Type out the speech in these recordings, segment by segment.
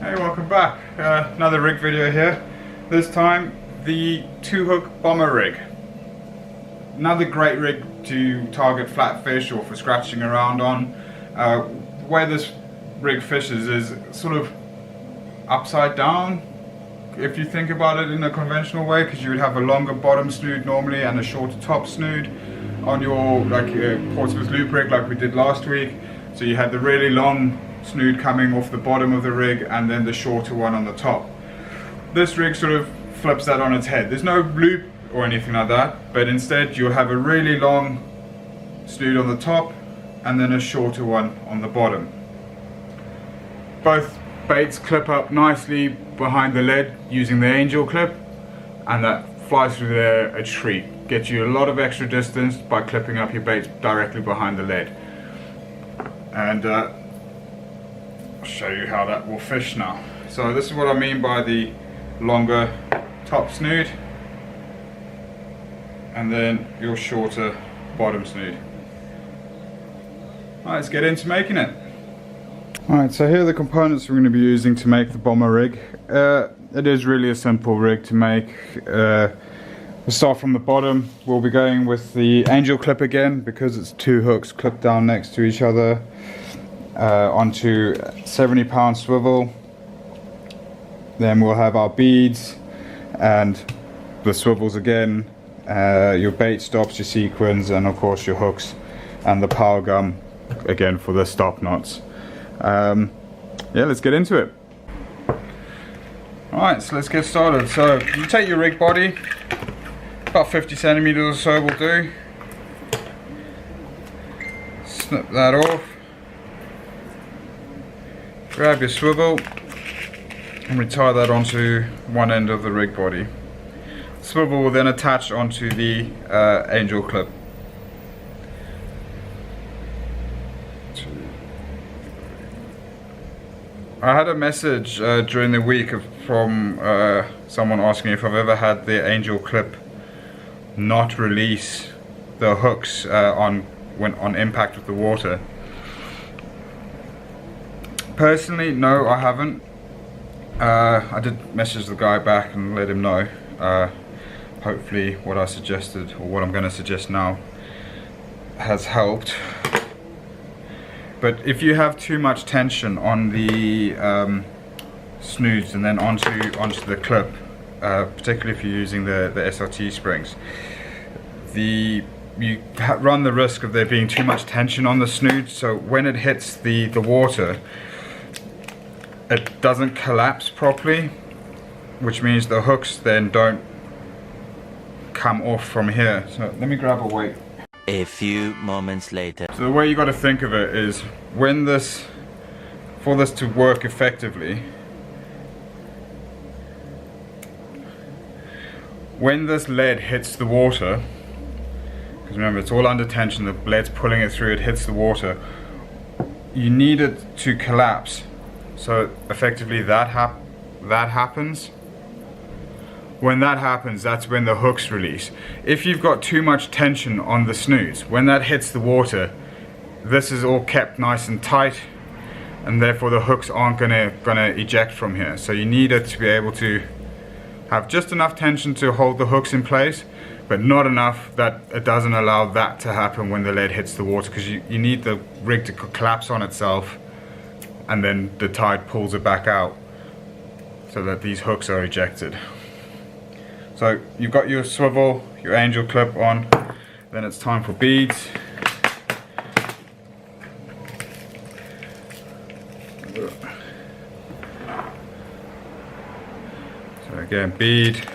Hey, welcome back. Another rig video here. This time the 2-hook bomber rig. Another great rig to target flatfish or for scratching around on. The way this rig fishes is sort of upside down, if you think about it in a conventional way, because you would have a longer bottom snood normally and a shorter top snood on your Portsmouth loop rig like we did last week. So you had the really long snood coming off the bottom of the rig and then the shorter one on the top. This rig sort of flips that on its head. There's no loop or anything like that, but instead you'll have a really long snood on the top and then a shorter one on the bottom. Both baits clip up nicely behind the lead using the angel clip, and that flies through there a treat. Gets you a lot of extra distance by clipping up your baits directly behind the lead. And I'll show you how that will fish now. So this is what I mean by the longer top snood and then your shorter bottom snood. Alright, let's get into making it. Alright, so here are the components we're going to be using to make the bomber rig. It is really a simple rig to make. We'll start from the bottom. We'll be going with the angel clip again because it's 2 hooks clipped down next to each other onto 70-pound swivel. Then we'll have our beads and the swivels again, your bait stops, your sequins, and of course your hooks and the power gum again for the stop knots. Yeah, let's get into it. Alright, so let's get started. So you take your rig body, about 50 centimeters or so will do. Snip that off. Grab your swivel and retire that onto one end of the rig body. The swivel will then attach onto the angel clip. I had a message during the week from someone asking if I've ever had the angel clip not release the hooks on impact with the water. Personally, no, I haven't. I did message the guy back and let him know. Hopefully what I suggested, or what I'm going to suggest now, has helped. But if you have too much tension on the snoods and then onto the clip, particularly if you're using the SRT springs, you run the risk of there being too much tension on the snood, so when it hits the water, it doesn't collapse properly, which means the hooks then don't come off from here. So let me grab a weight. A few moments later. So the way you got to think of it is, for this to work effectively, when this lead hits the water, because remember it's all under tension, the lead's pulling it through, it hits the water, you need it to collapse. So effectively that happens. When that happens, that's when the hooks release. If you've got too much tension on the snoods, when that hits the water, this is all kept nice and tight, and therefore the hooks aren't gonna eject from here. So you need it to be able to have just enough tension to hold the hooks in place, but not enough that it doesn't allow that to happen when the lead hits the water, because you need the rig to collapse on itself, and then the tide pulls it back out so that these hooks are ejected. So you've got your swivel, your angel clip on, then it's time for beads. So again, bead.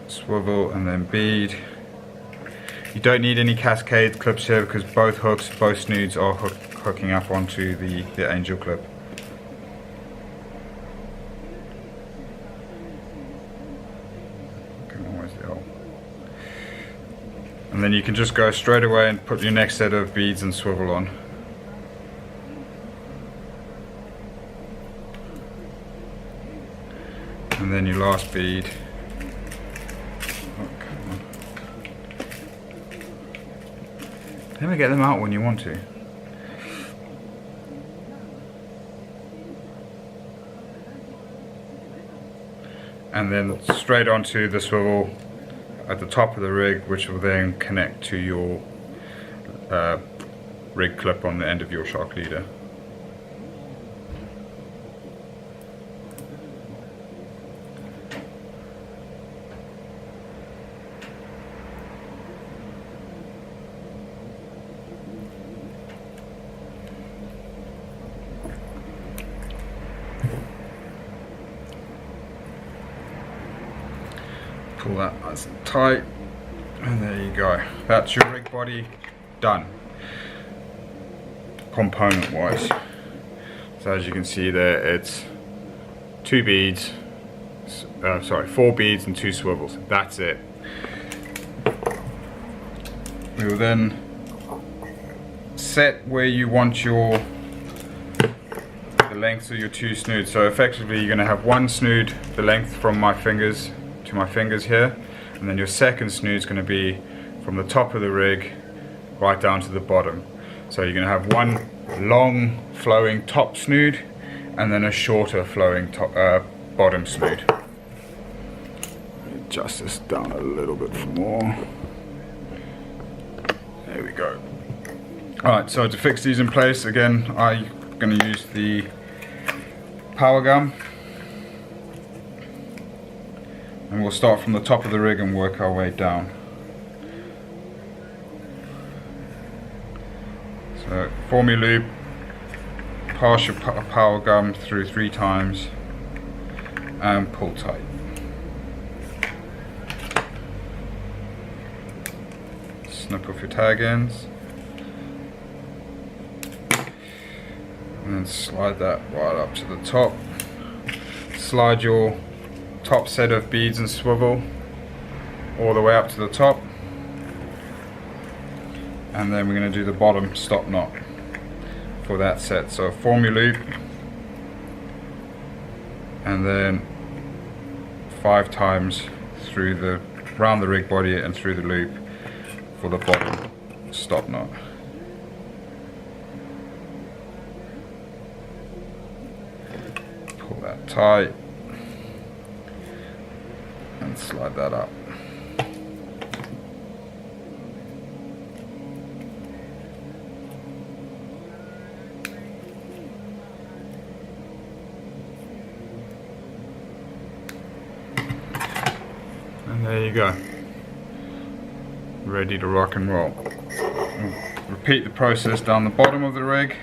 Swivel and then bead. You don't need any cascade clips here because both snoods are hooking up onto the angel clip. And then you can just go straight away and put your next set of beads and swivel on. And then your last bead. Never get them out when you want to. And then straight onto the swivel at the top of the rig, which will then connect to your rig clip on the end of your shock leader. Pull that nice and tight, and there you go. That's your rig body done, component wise. So as you can see there, it's 4 beads and 2 swivels. That's it. We will then set where you want the lengths of your 2 snoods. So effectively you're going to have one snood the length from my fingers to my fingers here, and then your second snood is going to be from the top of the rig right down to the bottom. So you're going to have one long flowing top snood and then a shorter flowing bottom snood. Adjust this down a little bit more. There we go. Alright, so to fix these in place, again, I'm going to use the power gum. And we'll start from the top of the rig and work our way down. So form your loop, pass your power gum through 3 times and pull tight. Snip off your tag ends and then slide that right up to the top. Slide your top set of beads and swivel all the way up to the top, and then we're going to do the bottom stop knot for that set. So form your loop and then 5 times around the rig body and through the loop for the bottom stop knot. Pull that tight and slide that up. And there you go. Ready to rock and roll. Repeat the process down the bottom of the rig.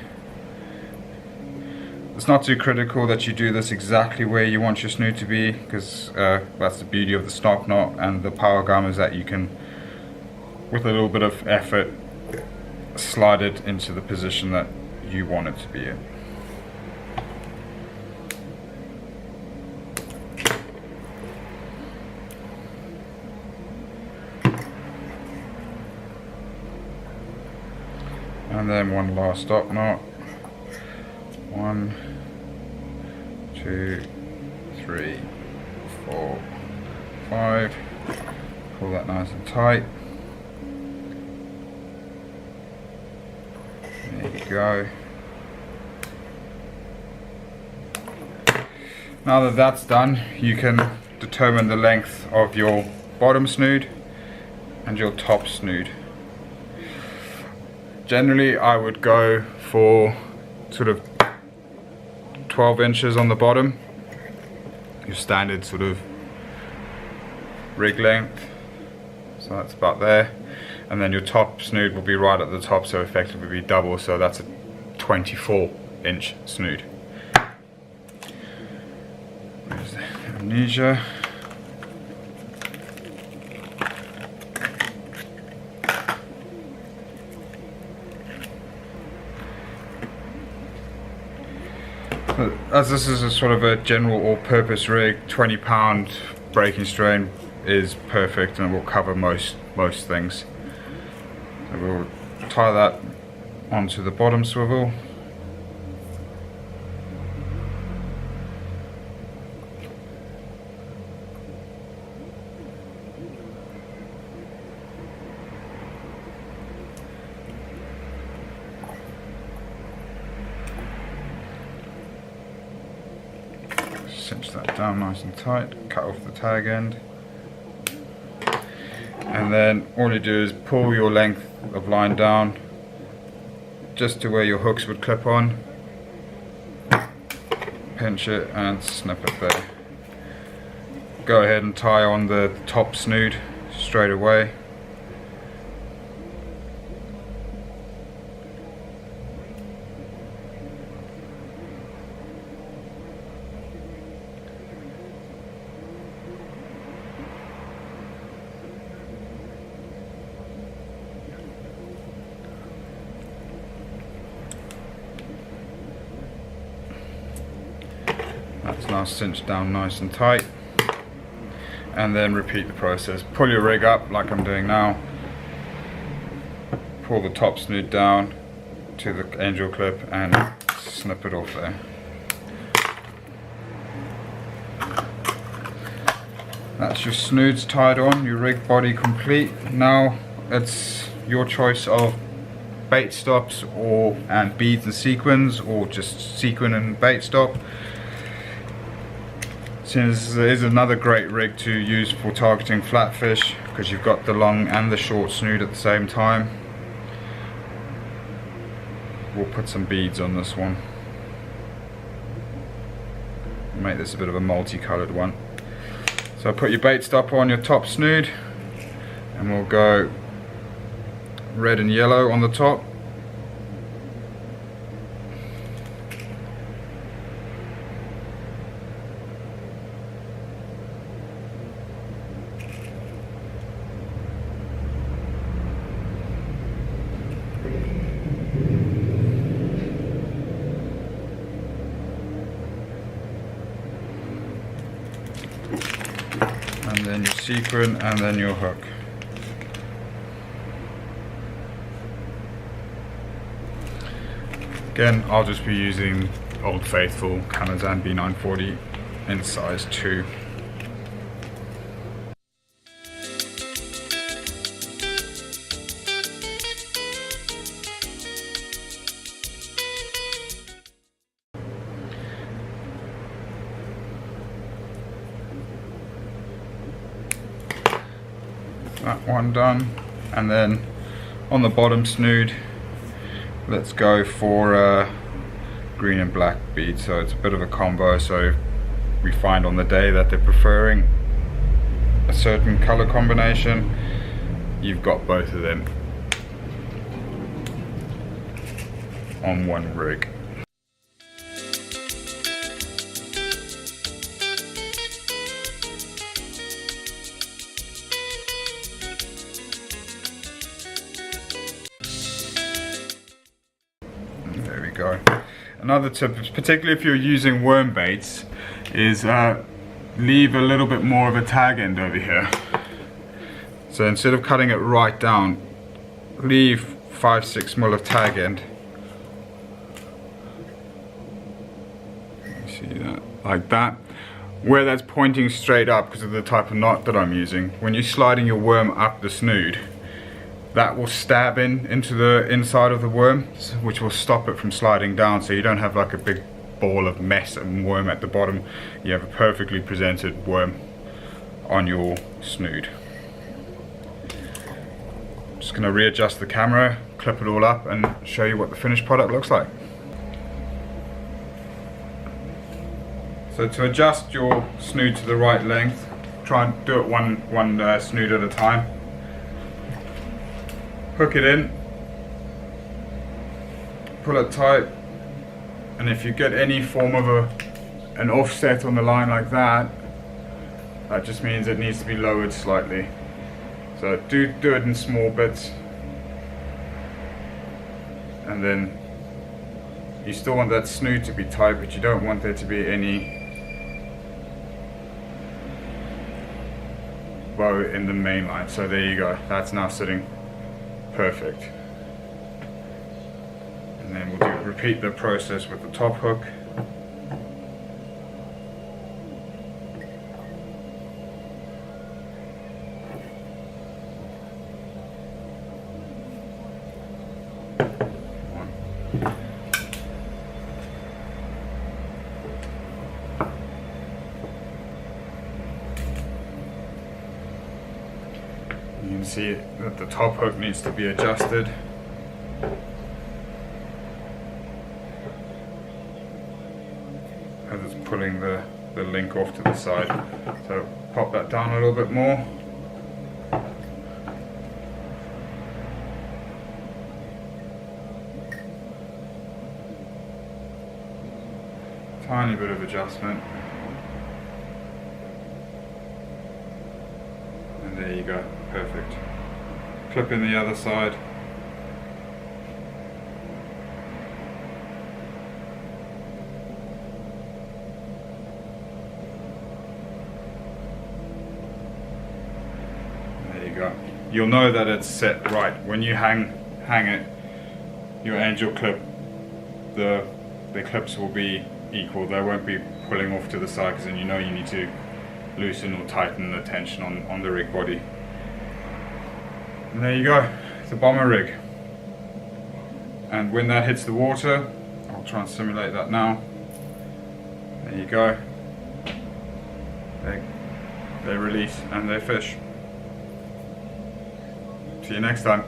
It's not too critical that you do this exactly where you want your snood to be, because that's the beauty of the stop knot and the power gum, is that you can, with a little bit of effort, slide it into the position that you want it to be in. And then one last stop knot. 1, 2, 3, 4, 5. Pull that nice and tight. There you go. Now that that's done, you can determine the length of your bottom snood and your top snood. Generally, I would go for sort of 12 inches on the bottom, your standard sort of rig length, so that's about there, and then your top snood will be right at the top, so effectively be double, so that's a 24-inch snood. There's the amnesia. As this is a sort of a general all-purpose rig, 20-pound breaking strain is perfect and it will cover most things. So we'll tie that onto the bottom swivel. cinch that down nice and tight, cut off the tag end. And then all you do is pull your length of line down just to where your hooks would clip on. Pinch it and snip it there. Go ahead and tie on the top snood straight away. That's now cinched down nice and tight, and then repeat the process. Pull your rig up like I'm doing now, pull the top snood down to the angel clip and snip it off there. That's your snoods tied on, your rig body complete. Now it's your choice of bait stops and beads and sequins, or just sequin and bait stop. Since there is another great rig to use for targeting flatfish, because you've got the long and the short snood at the same time. We'll put some beads on this one. Make this a bit of a multicolored one. So put your bait stop on your top snood, and we'll go red and yellow on the top. And then your sequin, and then your hook. Again, I'll just be using Old Faithful Canazan B940 in size 2. That one done, and then on the bottom snood, let's go for green and black beads. So it's a bit of a combo, so we find on the day that they're preferring a certain color combination, you've got both of them on one rig. There we go. Another tip, particularly if you're using worm baits, is leave a little bit more of a tag end over here. So instead of cutting it right down, leave 5-6 mil of tag end. You see that? Like that. Where that's pointing straight up because of the type of knot that I'm using. When you're sliding your worm up the snood, that will stab into the inside of the worm, which will stop it from sliding down, so you don't have like a big ball of mess and worm at the bottom. You have a perfectly presented worm on your snood. I'm just going to readjust the camera, clip it all up, and show you what the finished product looks like. So to adjust your snood to the right length, try and do it one snood at a time. Hook it in, pull it tight, and if you get any form of an offset on the line like that, that just means it needs to be lowered slightly. So do it in small bits, and then you still want that snood to be tight, but you don't want there to be any bow in the main line. So there you go, that's now sitting perfect. And then we'll repeat the process with the top hook. You can see that the top hook needs to be adjusted. As it's pulling the link off to the side. So pop that down a little bit more. Tiny bit of adjustment. And there you go, perfect. Clip in the other side. There you go. You'll know that it's set right. When you hang it, your angel clip, the clips will be equal. They won't be pulling off to the side, because then you know you need to loosen or tighten the tension on the rig body. And there you go, it's a bomber rig. And when that hits the water, I'll try and simulate that now. There you go. They release and they fish. See you next time.